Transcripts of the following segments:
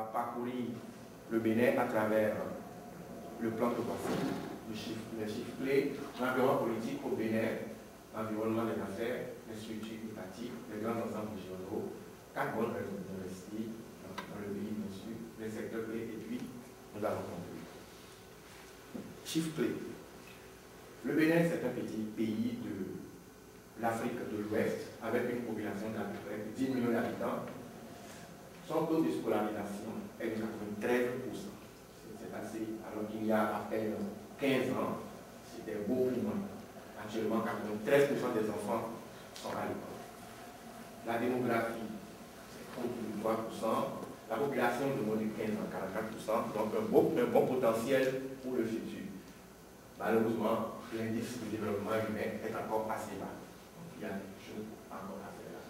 va parcourir le Bénin à travers le plan que voici, les chiffres clés, l'environnement politique au Bénin, l'environnement des affaires, les structures étatiques, les grands ensembles régionaux, 4 bonnes raisons d'investir dans le pays, bien sûr, les secteurs clés, et puis nous allons conclure. Chiffres clés. Le Bénin, c'est un petit pays de l'Afrique de l'Ouest, avec une population d'à peu près 10 millions d'habitants. Son taux de scolarisation est de 93%. C'est assez, alors qu'il y a à peine 15 ans, c'était beaucoup moins. Actuellement, 93% des enfants sont à l'école. La démographie, c'est 3%. La population de moins de 15 ans, 44%. Donc un bon potentiel pour le futur. Malheureusement, l'indice de développement humain est encore assez bas. Donc il y a des choses encore à faire là.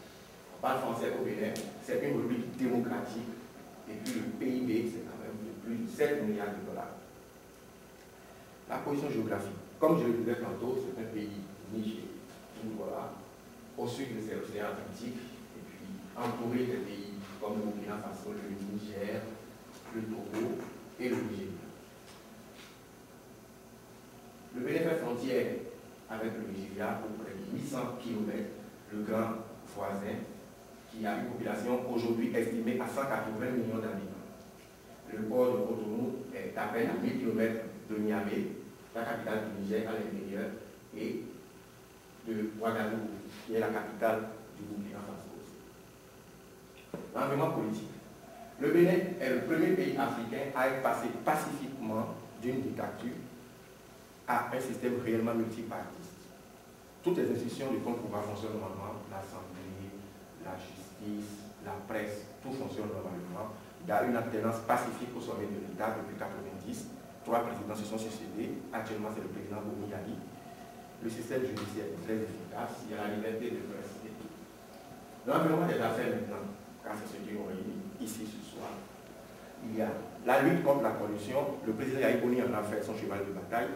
On parle français au Bénin, c'est une république démocratique. Et puis le PIB, c'est quand même de plus de 7 milliards de dollars. La position géographique. Comme je le disais tantôt, c'est un pays niché. Voilà, au sud de l'océan Atlantique, et puis entouré des pays comme le Burkina Faso, le Niger, le Togo et le Nigeria. Le Bénin fait frontière avec le Nigeria pour près de 800 km, le grand voisin, qui a une population aujourd'hui estimée à 180 millions d'habitants. Le port de Cotonou est à peine à 1000 km de Niamey, la capitale du Niger à l'intérieur, et de Ouagadougou, qui est la capitale du Burkina Faso. L'environnement politique. Le Bénin est le premier pays africain à être passé pacifiquement d'une dictature à un système réellement multipartiste. Toutes les institutions du pouvoir fonctionnent normalement, l'Assemblée, la justice, la presse, tout fonctionne normalement. Il y a une alternance pacifique au sommet de l'État depuis 1990. 3 présidents se sont succédés. Actuellement, c'est le président Boumediali. Le système judiciaire est très efficace. Il y a la liberté de presse et tout. L'environnement des affaires maintenant, car c'est ce qui nous réunit ici ce soir. Il y a la lutte contre la corruption. Le président Yahya Boni en a fait son cheval de bataille.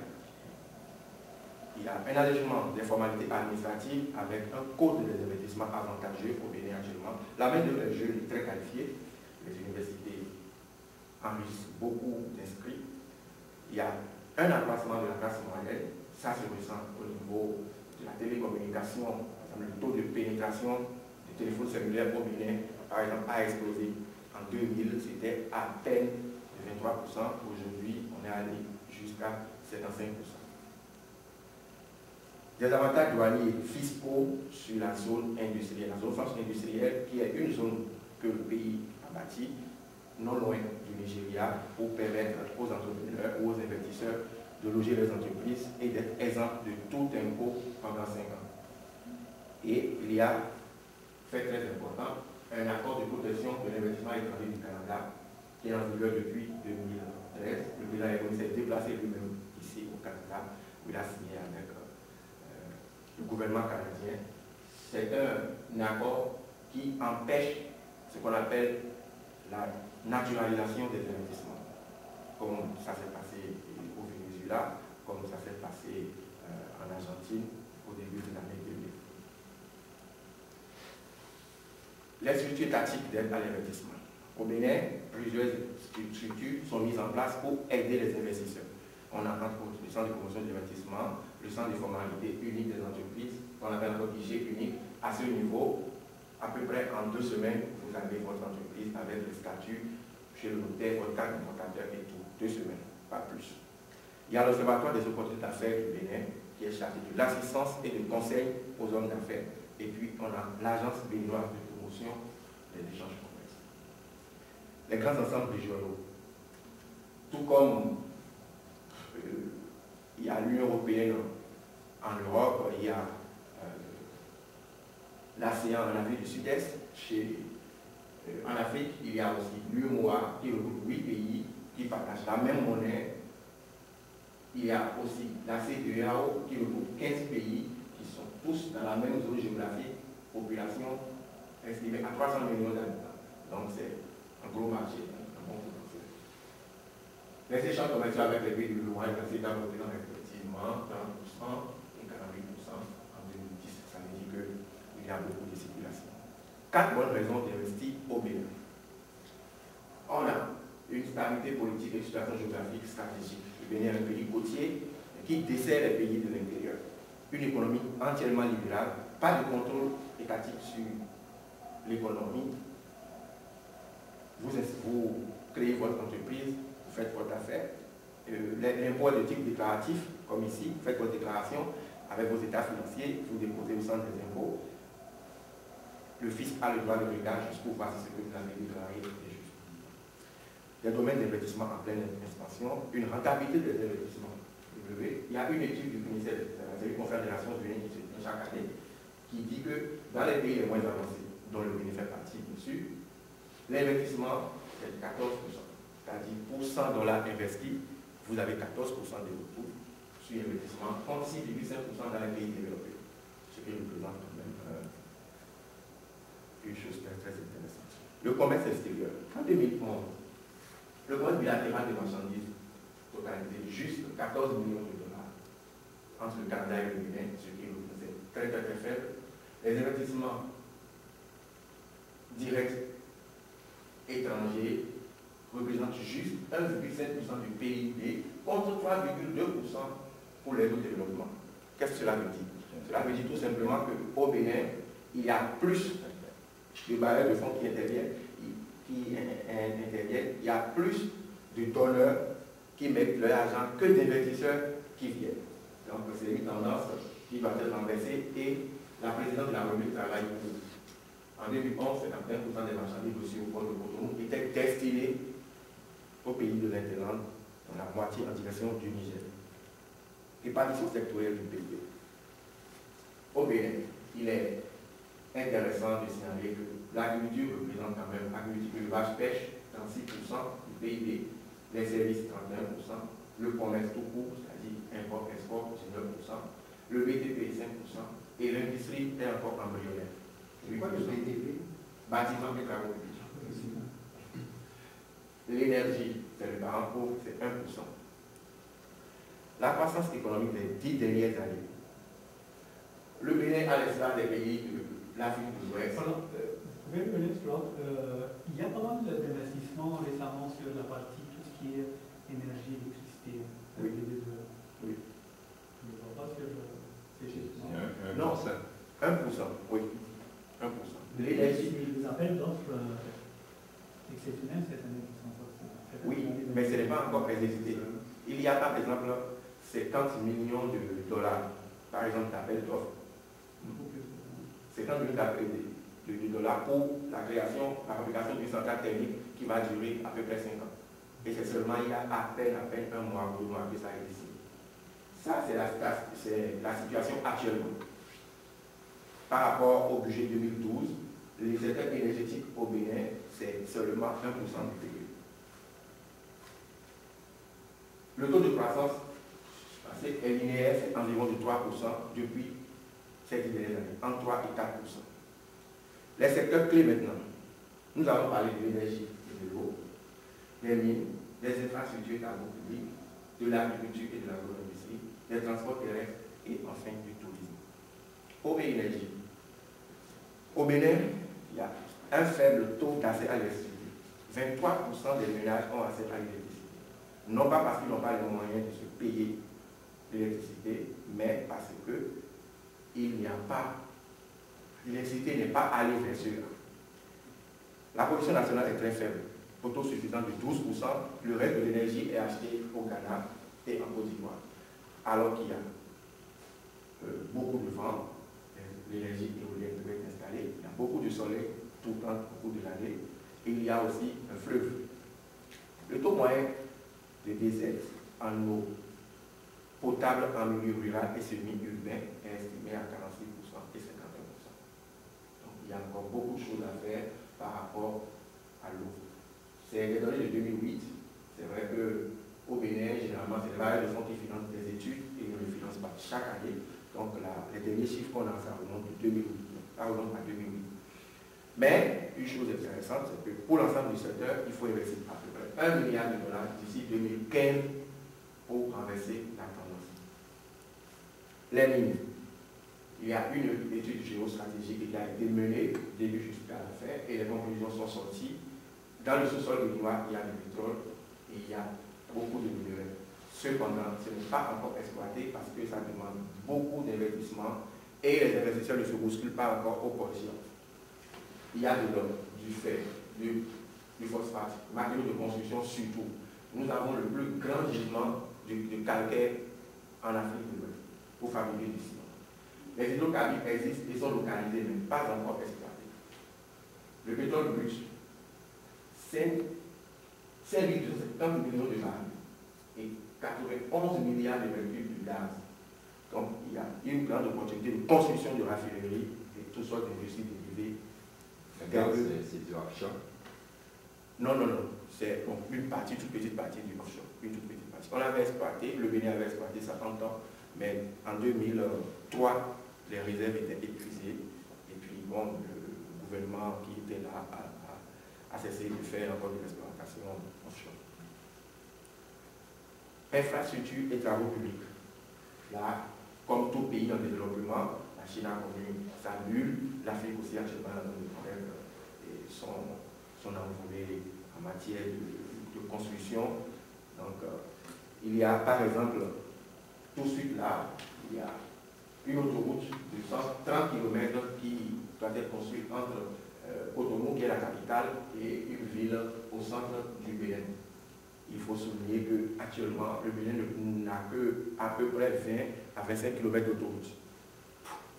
Il y a un allègement des formalités administratives avec un code des investissements avantageux au Bénin actuellement. La main de jeunes est très qualifiée. Les universités enregistrent beaucoup d'inscrits. Il y a un accroissement de la classe moyenne. Ça se ressent au niveau de la télécommunication. Le taux de pénétration du téléphone cellulaire au Bénin, par exemple, a explosé. En 2000, c'était à peine de 23%. Aujourd'hui, on est allé jusqu'à 75%. Des avantages douaniers fiscaux sur la zone industrielle. La zone franche industrielle, qui est une zone que le pays a bâtie, non loin du Nigeria, pour permettre aux entrepreneurs ou aux investisseurs de loger les entreprises et d'être exempts de tout impôt pendant 5 ans. Et il y a, fait très important, un accord de protection de l'investissement étranger du Canada qui est en vigueur depuis 2013. Le président s'est déplacé lui-même ici au Canada, où il a signé avec le gouvernement canadien. C'est un accord qui empêche ce qu'on appelle la naturalisation des investissements, comme ça s'est passé au Venezuela, comme ça s'est passé en Argentine au début de l'année 2000. Les structures étatiques d'aide à l'investissement. Au Bénin, plusieurs structures sont mises en place pour aider les investisseurs. On a entre autres le centre de promotion de l'investissement, le centre de formalité unique des entreprises, qu'on appelle un guichet unique. À ce niveau, à peu près en 2 semaines, vous avez votre entreprise avec le statut chez le notaire, votre carte d'importateur et tout. 2 semaines, pas plus. Il y a l'Observatoire des opportunités d'affaires du Bénin, qui est chargé de l'assistance et du conseil aux hommes d'affaires. Et puis, on a l'Agence béninoise de promotion des échanges commerciaux. Les grands ensembles régionaux. Tout comme il y a l'Union européenne en Europe, il y a l'ASEAN en Afrique du Sud-Est. En Afrique, il y a aussi l'UMOA qui regroupe 8 pays qui partagent la même monnaie. Il y a aussi la CEDEAO qui regroupe 15 pays qui sont tous dans la même zone géographique, population estimée à 300 millions d'habitants. Donc c'est un gros marché, un bon potentiel. Les échanges commerciaux avec les pays de l'OIE, c'est représentent respectivement 30% et 48% en 2010. Ça veut dire qu'il y a beaucoup de circulation. 4 bonnes raisons d'investir au Bénin. On a une stabilité politique et une situation géographique stratégique. Le Bénin est un pays côtier qui dessert les pays de l'intérieur. Une économie entièrement libérale, pas de contrôle étatique sur l'économie. Vous créez votre entreprise, vous faites votre affaire. L'impôt est de type déclaratif, comme ici, vous faites votre déclaration avec vos états financiers, vous déposez au centre des impôts. Le fisc a le droit de regard juste pour voir si ce que vous avez déclaré est juste. Des domaines d'investissement en pleine expansion, une rentabilité des investissements élevée. Il y a une étude du ministère de la Confédération des Unis qui se fait chaque année qui dit que dans les pays les moins avancés, dont le Bénin fait partie, bien sûr, l'investissement c'est 14%. C'est-à-dire pour $100 investis, vous avez 14% de retour sur l'investissement, contre 6,5% dans les pays développés. Ce qui représente quand même une chose très, très intéressante. Le commerce extérieur. En 2011, le commerce bilatéral des marchandises totalisait juste 14 millions de dollars entre le Canada et le Bénin, ce qui représente très, très, très faible. Les investissements directs étrangers représentent juste 1,7% du PIB contre 3,2% pour les autres développements. Qu'est-ce que cela veut dire? Cela veut dire tout simplement qu'au Bénin, il y a plus de barrières de fonds qui interviennent, il y a plus de donneurs qui mettent leur argent que d'investisseurs qui viennent. Donc c'est une tendance qui va être renversée et la présidente de la République travaille pour. En 2011, 51% des marchandises reçues au port de Cotonou étaient destinées aux pays de l'Interland, dans la moitié en direction du Niger. Répartition sectorielle du PIB. Au Bénin, il est intéressant de signaler que l'agriculture représente quand même agriculture, élevage, pêche, 36% du PIB, les services, 31%, le commerce tout court, c'est-à-dire import-export, 19%, le BTP, 5%, et l'industrie est encore embryonnaire. C'est quoi le BTP? Bâtiment et travaux publics. L'énergie, c'est le parent pauvre, c'est 1%. La croissance économique des 10 dernières années. Le Bénin, à l'instar des pays de l'Afrique de l'Ouest. Il y a pas mal d'investissements récemment sur la partie, tout ce qui est énergie, électricité. Oui. Oui. Je ne vois pas sur ces chiffres. Non, c'est 1%. Oui. 1%. L'énergie. Les appels d'offres exceptionnels cette année qui sont sortis. Oui, mais ce n'est pas encore exécuté. Il y a par exemple 50 millions de dollars, par exemple, d'appels d'offres. 50 millions de dollars pour la création, la fabrication d'une centrale thermique qui va durer à peu près 5 ans. Et c'est seulement il y a à peine 1 mois ou 2 mois que ça a été signé. Ça, c'est la situation actuellement. Par rapport au budget 2012, les aides énergétiques au Bénin, c'est seulement 1% du PIB. Le taux de croissance est linéaire, c'est environ de 3% depuis cette dernière année, entre 3 et 4%. Les secteurs clés maintenant. Nous avons parlé de l'énergie et de l'eau, des mines, des infrastructures et travaux publics, de l'agriculture et de l'agro-industrie, des transports terrestres et enfin du tourisme. Eau et énergie. Au Bénin, il y a un faible taux d'accès à l'électricité. 23% des ménages ont accès à l'électricité. Non pas parce qu'ils n'ont pas les moyens de se payer l'électricité, mais parce que il n'y a pas, l'électricité n'est pas allée vers ceux-là. La production nationale est très faible, autosuffisante de 12%, le reste de l'énergie est acheté au Ghana et en Côte d'Ivoire. Alors qu'il y a beaucoup de vent, l'énergie éolienne peut être installée, il y a beaucoup de soleil tout le temps, au cours de l'année, et il y a aussi un fleuve. Le taux moyen de désert en eau potable en milieu rural et semi-urbain est estimé à 46% et 51%. Donc il y a encore beaucoup de choses à faire par rapport à l'eau. C'est les données de 2008. C'est vrai qu'au Bénin, généralement, c'est les bailleurs de fonds qui financent des études et ne les financent pas chaque année. Donc les derniers chiffres qu'on a, ça remonte de 2008. Ça remonte à 2008. Mais une chose intéressante, c'est que pour l'ensemble du secteur, il faut investir à peu près $1 milliard d'ici 2015 pour renverser la tendance. Les mines. Il y a une étude géostratégique qui a été menée début jusqu'à la fin et les conclusions sont sorties Dans le sous-sol de Guinois, il y a du pétrole et il y a beaucoup de minerais. Cependant, ce n'est pas encore exploité parce que ça demande beaucoup d'investissement et les investisseurs ne se bousculent pas encore aux portions. Il y a de l'or, du fer, du phosphate, matériaux de construction surtout. Nous avons le plus grand gisement de calcaire en Afrique de l'Ouest pour fabriquer du ciment. Les hydrocarbures existent et sont localisés, mais pas encore exploités. Le pétrole brut, 5,70 millions de barils et 91 milliards de mètres cubes de gaz. Donc il y a une grande opportunité de construction de raffineries et toutes sortes d'industries dérivées. Le gaz, c'est du offshore? Non. C'est une partie, toute petite partie du offshore. Une toute petite partie. On l'avait exploité, le Bénin avait exploité ça longtemps, mais en 2003, les réserves étaient épuisées. Et puis, bon, le gouvernement qui était là a cessé de faire encore de l'exploitation offshore. Infrastructure et travaux publics. Là, comme tout pays en développement, la Chine a connu sa bulle, l'Afrique aussi actuellement dans le problème et son envolée en matière de construction. Donc, il y a par exemple, tout de suite là, il y a une autoroute de 130 km qui doit être construite entre Cotonou, qui est la capitale, et une ville au centre du Bénin. Il faut souligner qu'actuellement, le Bénin n'a que à peu près 20 à 25 km d'autoroute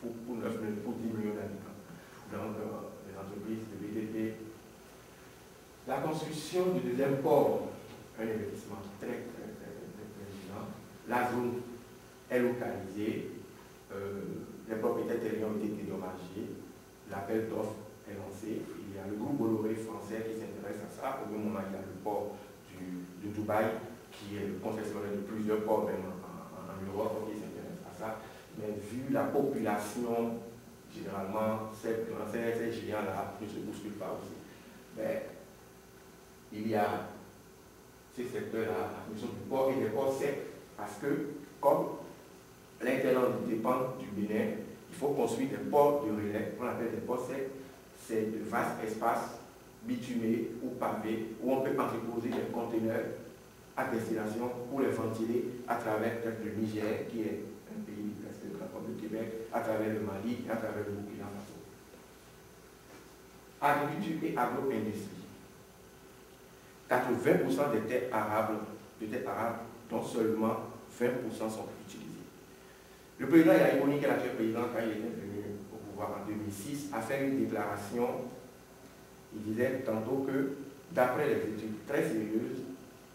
pour 10 millions d'habitants. Donc, les entreprises de BTP. La construction du deuxième port, un investissement très évident. La zone est localisée, les propriétaires terriens ont été dédommagés, l'appel d'offres est lancé. Il y a le groupe Bolloré français qui s'intéresse à ça. Au même moment, il y a le port de Dubaï, qui est le concessionnaire de plusieurs ports, même en Europe, qui s'intéresse à ça. Mais vu la population, généralement, ces géants-là ne se bousculent pas aussi. Mais il y a ces secteurs-là, la question du port et des ports secs, parce que, comme l'Interland dépend du Bénin, il faut construire des ports de relais, qu'on appelle des ports secs. C'est de vastes espaces bitumés ou pavés, où on peut entreposer des conteneurs à destination pour les ventiler à travers le Niger, qui est un pays presque comme le Québec, à travers le Mali et à travers le Burkina Faso. Agriculture et agro-industrie. 80% des terres arables, dont seulement 20% sont utilisées. Le président Yaïboni, qui est l'actuel président, quand il était venu au pouvoir en 2006, a fait une déclaration. Il disait tantôt que, d'après les études très sérieuses,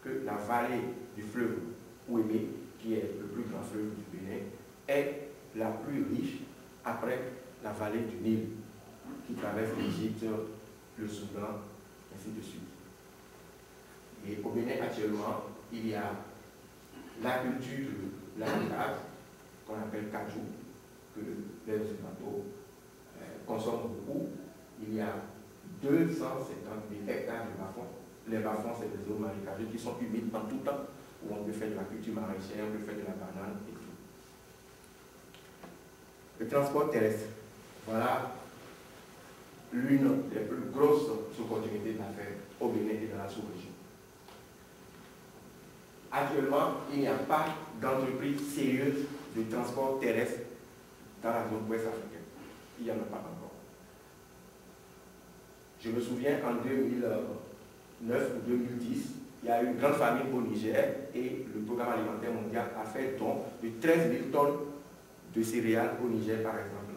que la vallée du fleuve Ouémé, qui est le plus grand fleuve du Bénin, est la plus riche après la vallée du Nil, qui traverse l'Égypte, le Soudan, ainsi de suite. Et au Bénin, actuellement, il y a la culture de l'avocat, qu'on appelle cajou, que les Occidentaux consomment beaucoup. Il y a 250 000 hectares de bas-fonds. Les bas-fonds, c'est des zones marécageuses qui sont humides en tout temps, où on peut faire de la culture maraîchère, on peut faire de la banane et tout. Le transport terrestre, voilà l'une des plus grosses opportunités d'affaires au Bénin et dans la sous-région. Actuellement, il n'y a pas d'entreprise sérieuse de transport terrestre dans la zone ouest africaine. Il n'y en a pas encore. Je me souviens en 2009 ou 2010, il y a eu une grande famine au Niger et le programme alimentaire mondial a fait don de 13 000 tonnes de céréales au Niger, par exemple.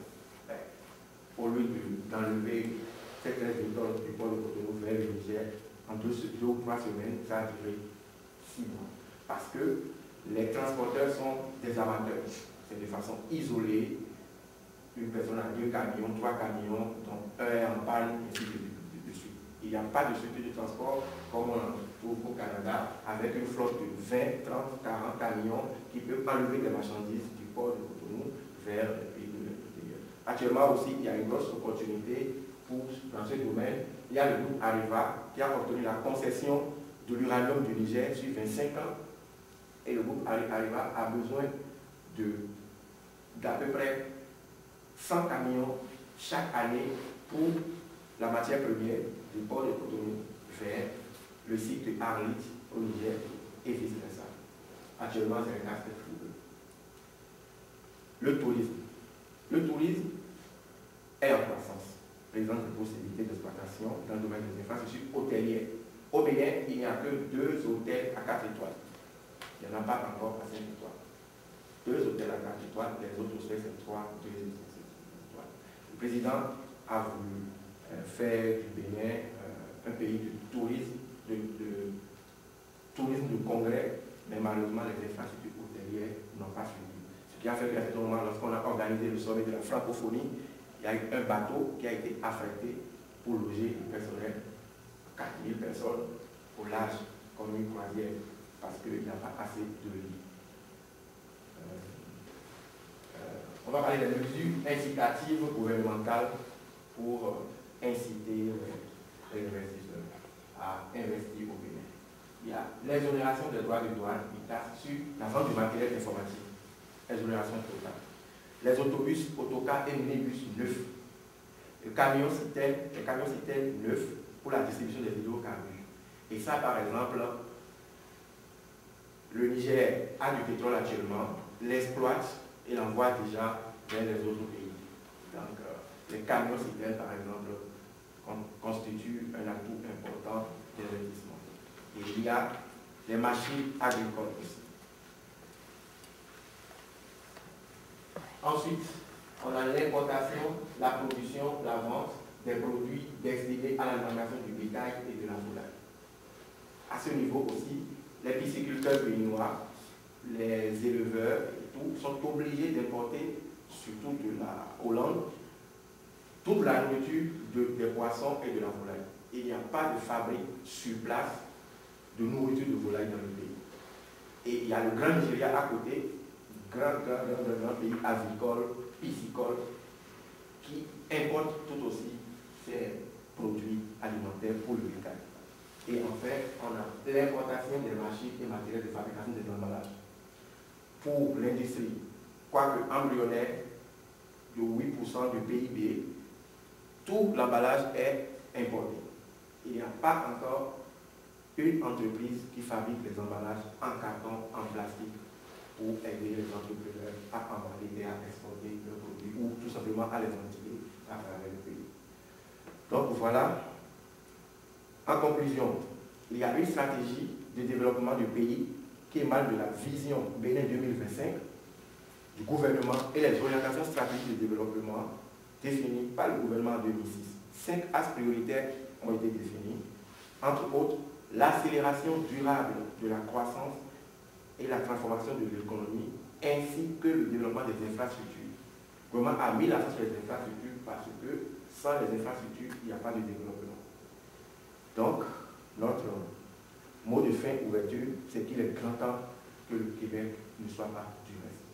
Au lieu d'enlever ces 13 000 tonnes du port de Cotonou vers le Niger, en 2 ou 3 semaines, ça a duré 6 mois. Parce que les transporteurs sont des amateurs. C'est de façon isolée. Une personne a 2 camions, 3 camions, dont un est en panne, et ainsi de suite. Il n'y a pas de structure de transport comme on en trouve au Canada, avec une flotte de 20, 30, 40 camions qui peut enlever des marchandises du port de Cotonou vers les pays de l'intérieur. Actuellement aussi, il y a une grosse opportunité dans ce domaine. Il y a le groupe Areva qui a obtenu la concession de l'uranium du Niger sur 25 ans. Et le groupe Areva a besoin d'à peu près 100 camions chaque année pour la matière première du port de Cotonou faire le site de Arlit au Niger et vice-versa. Actuellement, c'est un aspect flou. Le tourisme. Le tourisme est en croissance, présente des possibilités d'exploitation dans le domaine des infrastructures hôtelières. Au Bénin, il n'y a que 2 hôtels à 4 étoiles. Il n'y en a pas encore à 5 étoiles. 2 hôtels à 4 étoiles, les autres hôtels, c'est 3, 2 étoiles. Le président a voulu faire du Bénin un pays de tourisme, de tourisme de congrès, mais malheureusement, les infrastructures hôtelières n'ont pas suivi. Ce qui a fait qu'à ce moment, lorsqu'on a organisé le sommet de la francophonie, il y a eu un bateau qui a été affrété pour loger le personnel, 4000 personnes, au large, comme une croisière, parce qu'il n'y a pas assez de lits. On va parler des mesures incitatives gouvernementales pour inciter les investisseurs à investir au Bénin. Il y a l'exonération des droits de douane sur la vente du matériel informatique. Exonération totale. Les autobus, autocars et minibus neufs. Les camions citernes neufs pour la distribution des hydrocarbures. Et ça, par exemple, le Niger a du pétrole actuellement, l'exploite et l'envoie déjà vers les autres pays. Donc, les camions citernes, par exemple, constituent un atout important d'investissement. Et il y a les machines agricoles aussi. Ensuite, on a l'importation, la production, la vente des produits destinés à l'alimentation du bétail et de la volaille. À ce niveau aussi, les pisciculteurs béninois, les éleveurs et tout, sont obligés d'importer, surtout de la Hollande, toute la nourriture des poissons et de la volaille. Il n'y a pas de fabrique sur place de nourriture de volaille dans le pays. Et il y a le Grand Nigeria à côté, grand pays avicole, piscicole, qui importe tout aussi ces produits alimentaires pour le bétail. Et enfin, on a l'importation des machines et matériels de fabrication des emballages. Pour l'industrie, quoique embryonnaire, de 8% du PIB, tout l'emballage est importé. Il n'y a pas encore une entreprise qui fabrique les emballages en carton, en plastique, pour aider les entrepreneurs à emballer et à exporter leurs produits ou tout simplement à les ventiler à travers le pays. Donc voilà, en conclusion, il y a une stratégie de développement du pays qui émane de la vision Bénin 2025 du gouvernement et les orientations stratégiques de développement définies par le gouvernement en 2006. 5 axes prioritaires ont été définis, entre autres l'accélération durable de la croissance et la transformation de l'économie, ainsi que le développement des infrastructures. Le gouvernement a mis l'accent sur les infrastructures parce que sans les infrastructures, il n'y a pas de développement. Donc, notre mot de fin ouverture, c'est qu'il est grand temps que le Québec ne soit pas du reste.